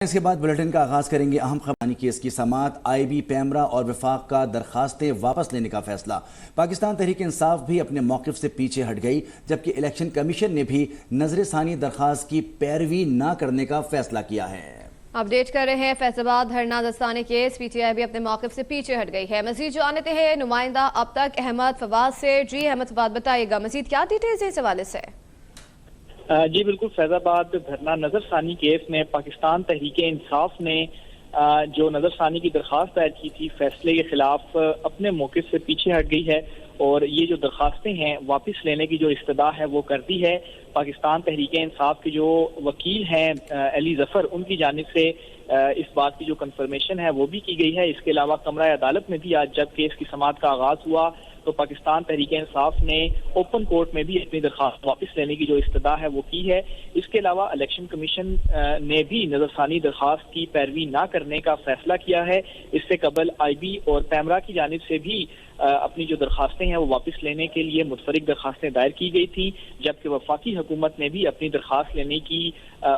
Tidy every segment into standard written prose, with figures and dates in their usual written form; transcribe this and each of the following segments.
اس کے بعد بلیٹن کا آغاز کریں گے۔ اہم خبرانی کیس کی سماعت، آئی بی، پیمرا اور وفاق کا درخواستیں واپس لینے کا فیصلہ۔ پاکستان تحریک انصاف بھی اپنے موقف سے پیچھے ہٹ گئی، جبکہ الیکشن کمیشن نے بھی نظر ثانی درخواست کی پیروی نہ کرنے کا فیصلہ کیا ہے۔ اپڈیٹ کر رہے ہیں فیصل آباد دھرنا دستانے کیس، پی ٹی آئی بھی اپنے موقف سے پیچھے ہٹ گئی ہے۔ مزید جانتے ہیں نمائندہ اب تک احمد فواد سے۔ جی احمد فواد، بتائیے گا مزید کیا ڈیٹیلز ہیں اس حوالے سے؟ جی بالکل، فیض آباد دھرنا نظر ثانی کیس میں پاکستان تحریک انصاف نے جو نظر ثانی کی درخواست دائر کی تھی فیصلے کے خلاف اپنے موقف سے پیچھے ہٹ گئی ہے، اور یہ جو درخواستیں ہیں واپس لینے کی جو استدعا ہے وہ کر دی ہے۔ پاکستان تحریک انصاف کے جو وکیل ہیں علی ظفر، ان کی جانب سے اس بات کی جو کنفرمیشن ہے وہ بھی کی گئی ہے۔ اس کے علاوہ کمرہ عدالت میں بھی آج جب کیس کی سماعت کا آغاز ہوا تو پاکستان تحریک انصاف نے اوپن کورٹ میں بھی اپنی درخواست واپس لینے کی جو استدعا ہے وہ کی ہے۔ اس کے علاوہ الیکشن کمیشن نے بھی نظر ثانی درخواست کی پیروی نہ کرنے کا فیصلہ کیا ہے۔ اس سے قبل آئی بی اور پیمرا کی جانب سے بھی اپنی جو درخواستیں ہیں وہ واپس لینے کے لیے متفرق درخواستیں دائر کی گئی تھی، جبکہ وفاقی حکومت نے بھی اپنی درخواست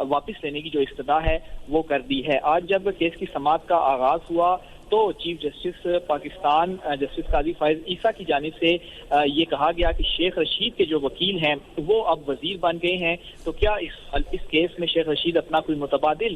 واپس لینے کی جو استدعا ہے وہ کر دی ہے۔ آج جب کیس کی سماعت کا آغاز ہوا تو چیف جسٹس پاکستان جسٹس قاضی فائز عیسیٰ کی جانب سے یہ کہا گیا کہ شیخ رشید کے جو وکیل ہیں وہ اب وزیر بن گئے ہیں، تو کیا اس کیس میں شیخ رشید اپنا کوئی متبادل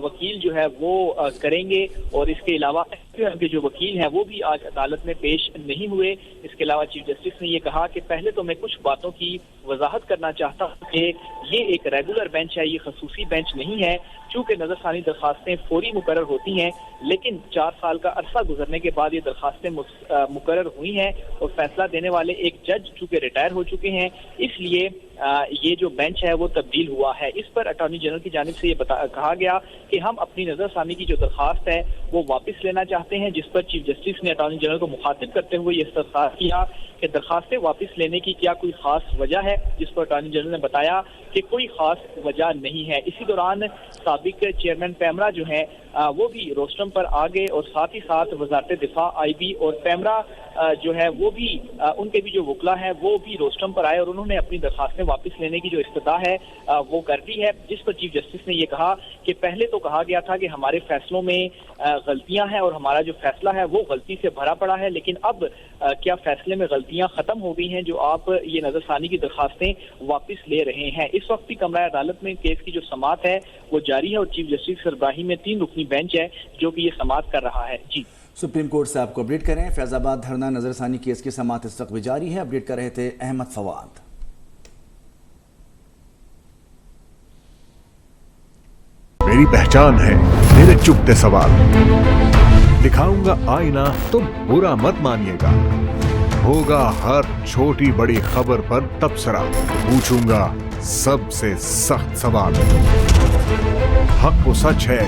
وکیل جو ہے وہ کریں گے، اور اس کے علاوہ کے جو وکیل ہیں وہ بھی آج عدالت میں پیش نہیں ہوئے۔ اس کے علاوہ چیف جسٹس نے یہ کہا کہ پہلے تو میں کچھ باتوں کی وضاحت کرنا چاہتا ہوں کہ یہ ایک ریگولر بینچ ہے، یہ خصوصی بینچ نہیں ہے۔ چونکہ نظر ثانی درخواستیں فوری مقرر ہوتی ہیں، لیکن 4 سال کا عرصہ گزرنے کے بعد یہ درخواستیں مقرر ہوئی ہیں، اور فیصلہ دینے والے ایک جج چونکہ ریٹائر ہو چکے ہیں، اس لیے یہ جو بینچ ہے وہ تبدیل ہوا ہے۔ اس پر اٹارنی جنرل کی جانب سے یہ کہا گیا کہ ہم اپنی نظر ثانی کی جو درخواست ہے وہ واپس لینا چاہتے ہیں، جس پر چیف جسٹس نے اٹارنی جنرل کو مخاطب کرتے ہوئے یہ استفسار کیا کہ درخواستیں واپس لینے کی کیا کوئی خاص وجہ ہے، جس پر اٹارنی جنرل نے بتایا کہ کوئی خاص وجہ نہیں ہے۔ اسی دوران سابق چیئرمین پیمرا جو ہیں وہ بھی روسٹرم پر آ گئے، اور ساتھ ہی ساتھ وزارت دفاع، آئی بی اور پیمرا جو ہے وہ بھی ان کے بھی جو وکلا ہیں وہ بھی روسٹرم پر آئے، اور انہوں نے اپنی درخواستیں واپس لینے کی جو استدعا ہے وہ کر دی ہے، جس پر چیف جسٹس نے یہ کہا کہ پہلے تو کہا گیا تھا کہ ہمارے فیصلوں میں غلطیاں ہیں اور ہمارا جو فیصلہ ہے وہ غلطی سے بھرا پڑا ہے، لیکن اب کیا فیصلے میں غلطیاں ختم ہو گئی ہیں جو آپ یہ نظر ثانی کی درخواستیں واپس لے رہے ہیں۔ اس وقت بھی کمرہ عدالت میں کیس کی جو سماعت ہے وہ جاری ہے، اور چیف جسٹس سربراہی میں 3 رکنی بینچ ہے جو کہ یہ سماعت کر رہا ہے۔ جی سپریم کورٹ سے آپ کو اپڈیٹ کریں۔ فیض آباد دھرنا نظر ثانی کیس کی سماعت اس وقت بھی جاری ہے۔ اپڈیٹ کر رہے تھے احمد فواد۔ میری پہچان ہے میرے چپتے سوال، دکھاؤں گا آئینہ تو برا مت مانیے گا، ہوگا ہر چھوٹی بڑی خبر پر تبصرہ، پوچھوں گا سب سے سخت سوال، حق و سچ ہے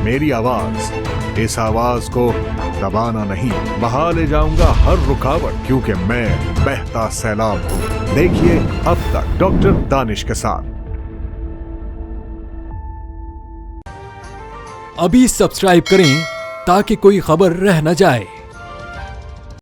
میری آواز، اس آواز کو دبانا نہیں، بہا لے جاؤں گا ہر رکاوٹ، کیونکہ میں بہتا سیلاب ہوں۔ دیکھیے اب تک ڈاکٹر دانش کے ساتھ۔ ابھی سبسکرائب کریں تاکہ کوئی خبر رہ نہ جائے۔